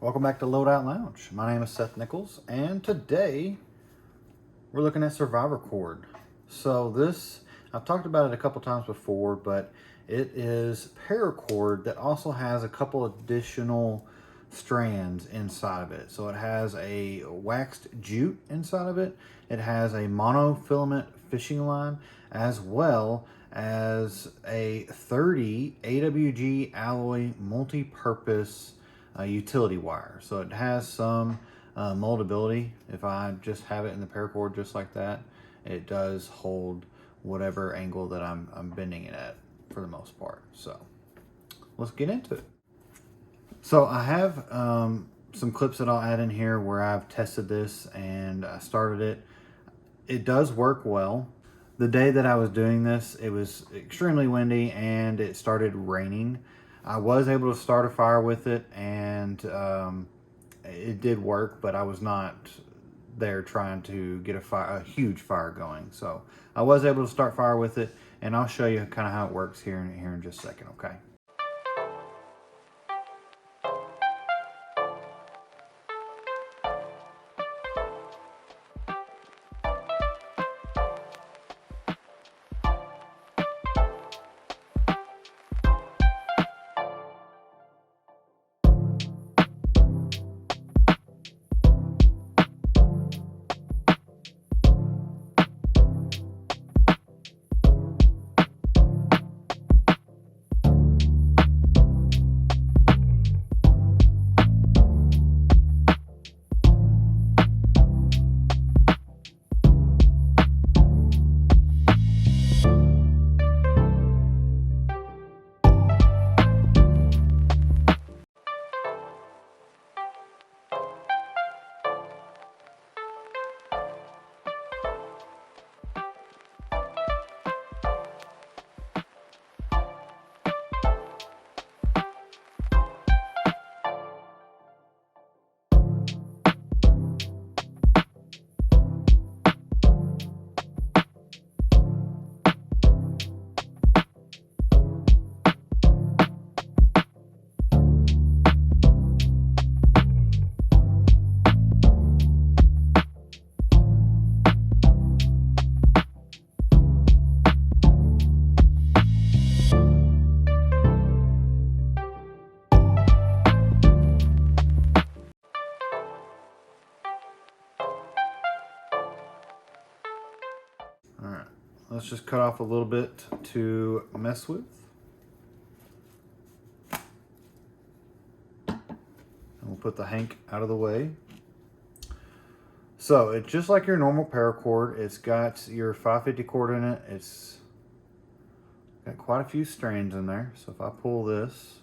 Welcome back to Loadout Lounge. My name is Seth Nichols, and today we're looking at SurvivorCord. So this, I've talked about it a couple times before, but it is paracord that also has a couple additional strands inside of it. So it has a waxed jute inside of it. It has a monofilament fishing line, as well as a 30 AWG alloy multi-purpose utility wire. So it has some moldability. If I just have it in the paracord just like that, it does hold whatever angle that I'm bending it at for the most part. So let's get into it. So I have some clips that I'll add in here where I've tested this and I started it. It does work well. The day that I was doing this, it was extremely windy and it started raining. I was able to start a fire with it, and it did work, but I was not there trying to get a huge fire going. So I was able to start fire with it, and I'll show you kind of how it works here in just a second, okay? All right, let's just cut off a little bit to mess with. And we'll put the hank out of the way. So it's just like your normal paracord. It's got your 550 cord in it. It's got quite a few strands in there. So if I pull this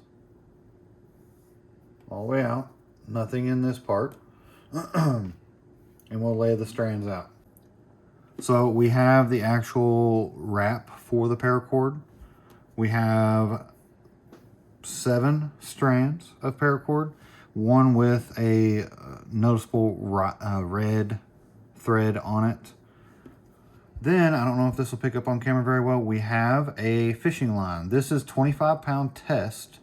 all the way out, nothing in this part, and we'll lay the strands out. So we have the actual wrap for the paracord. We have 7 strands of paracord, one with a noticeable red thread on it. Then, I don't know if this will pick up on camera very well, we have a fishing line. This is 25-pound test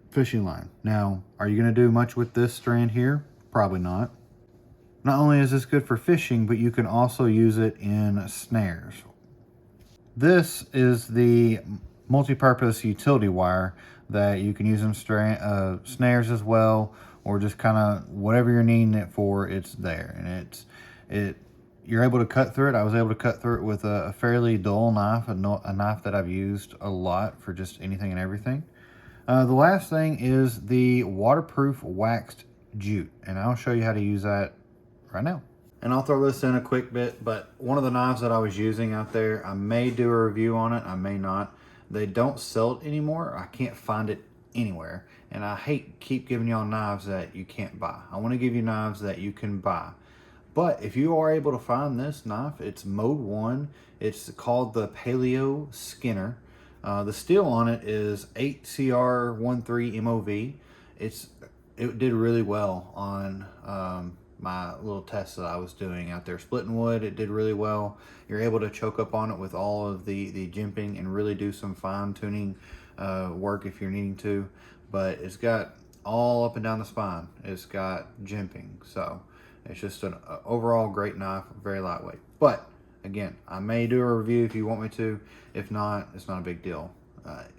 fishing line. Now, are you going to do much with this strand here? Probably not. Not only is this good for fishing, but you can also use it in snares. This is the multi-purpose utility wire that you can use in snares as well, or just kind of whatever you're needing it for, it's there. And you're able to cut through it. I was able to cut through it with a fairly dull knife, a knife that I've used a lot for just anything and everything. The last thing is the waterproof waxed jute, and I'll show you how to use that right now. And I'll throw this in a quick bit, but one of the knives that I was using out there, I may do a review on it, I may not. They don't sell it anymore. I can't find it anywhere. And I hate keep giving y'all knives that you can't buy. I want to give you knives that you can buy. But if you are able to find this knife, it's mode 1. It's called the Paleo Skinner. The steel on it is 8CR13 MOV. It did really well on my little test that I was doing out there splitting wood. It did really well. You're able to choke up on it with all of the jimping and really do some fine tuning work if you're needing to. But it's got all up and down the spine. It's got jimping, so it's just an overall great knife, very lightweight. But again, I may do a review if you want me to. If not, it's not a big deal.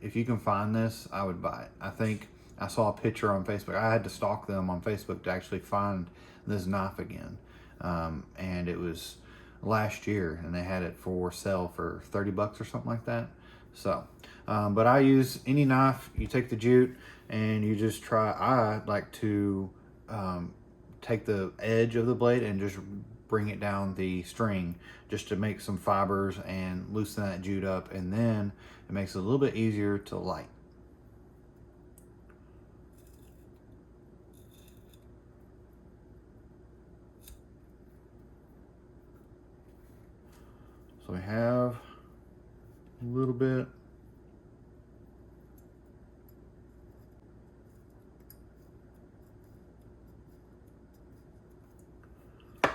If you can find this, I would buy it. I think I saw a picture on Facebook. I had to stalk them on Facebook to actually find this knife again. And it was last year, and they had it for sale for 30 bucks or something like that. So, but I use any knife. You take the jute and you just try. I like to take the edge of the blade and just bring it down the string just to make some fibers and loosen that jute up, and then it makes it a little bit easier to light. So we have a little bit.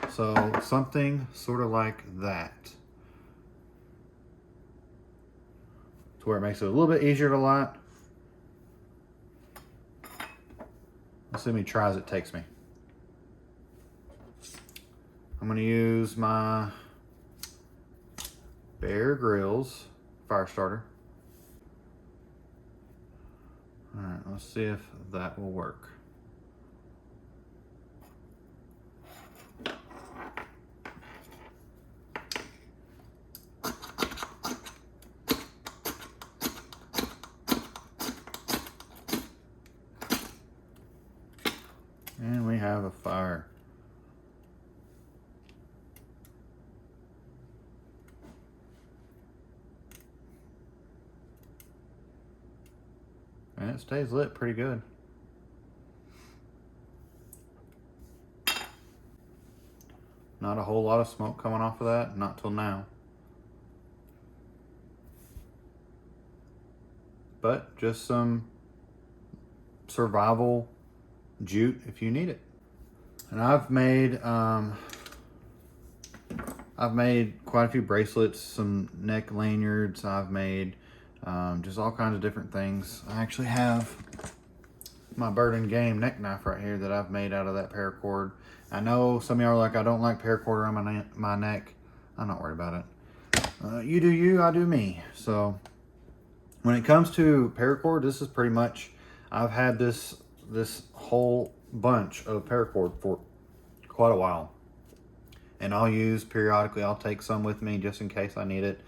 So something sort of like that, to where it makes it a little bit easier to light. Let's see how many tries it takes me. I'm going to use my Bear Grylls fire starter. All right, let's see if that will work. And we have a fire. And it stays lit pretty good. Not a whole lot of smoke coming off of that, not till now. But just some survival jute if you need it. And I've made quite a few bracelets, some neck lanyards. I've made just all kinds of different things. I actually have my Bird and Game neck knife right here that I've made out of that paracord. I know some of y'all are like, I don't like paracord around my neck. I'm not worried about it. You do you, I do me. So when it comes to paracord, this is pretty much, I've had this whole bunch of paracord for quite a while, and I'll use periodically. I'll take some with me just in case I need it.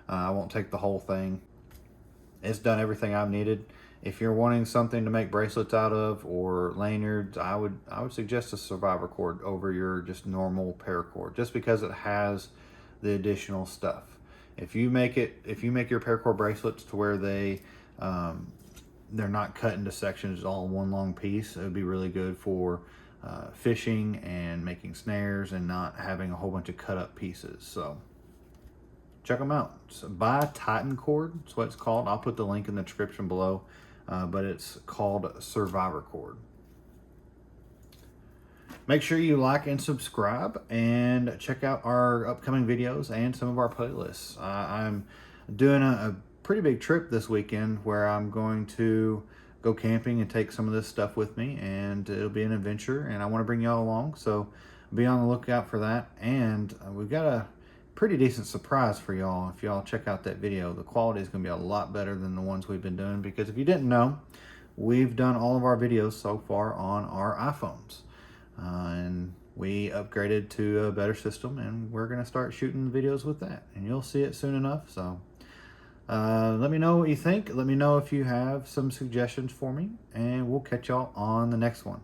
I won't take the whole thing. It's done everything I've needed. If you're wanting something to make bracelets out of or lanyards, I would suggest a SurvivorCord over your just normal paracord, just because it has the additional stuff. If you make your paracord bracelets to where they're not cut into sections, all one long piece, it would be really good for fishing and making snares and not having a whole bunch of cut up pieces. So check them out. So buy Titan cord, that's what it's called. I'll put the link in the description below, but it's called SurvivorCord. Make sure you like and subscribe, and check out our upcoming videos and some of our playlists. I'm doing a pretty big trip this weekend where I'm going to go camping and take some of this stuff with me, and it'll be an adventure, and I want to bring y'all along, so be on the lookout for that. And we've got a pretty decent surprise for y'all if y'all check out that video. The quality is going to be a lot better than the ones we've been doing, because if you didn't know, we've done all of our videos so far on our iPhones, and we upgraded to a better system, and we're going to start shooting videos with that, and you'll see it soon enough. So let me know what you think. Let me know if you have some suggestions for me, and we'll catch y'all on the next one.